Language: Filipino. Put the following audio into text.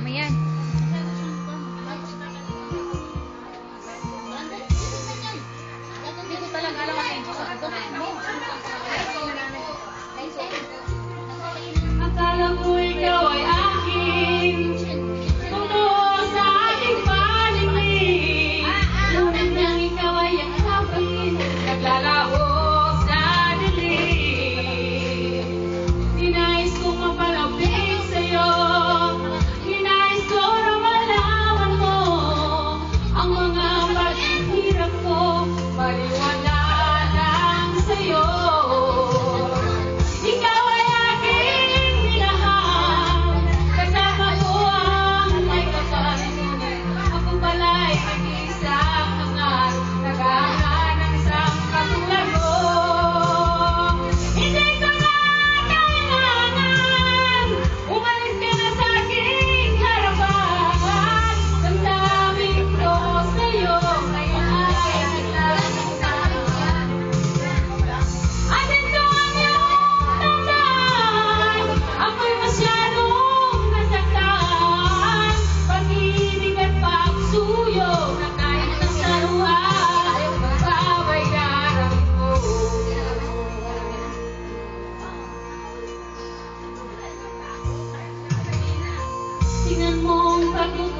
mo yan. Hindi ko talaga alam ang medyo sa ato. Akala ko ikaw ay akin, tumuo sa ating paligid. Ngunit nang ikaw ay yakapin, naglalaho sa dilim. Ninais kong mapalapit sa'yo, ninais ko na malaman mo ang mga paghihirap ko, maliwanag lang sa'yo. Ikaw ay aking minahal, kasama ko ang may kapal. Ako pala'y nag-iisang hangal, naghahanap ng isang katulad mo. Hindi ko na kailangan umalis ka na sa aking harapan. Damdamin ko sa'yo, kaya ay nagtatangan. Atin ko ang iyong tandaan, ako'y masyadong nasaktan. Pag-ibig at pagsuyo na kahit nasaruhan, magbabayaran ko. Tingnan mo ang pagluto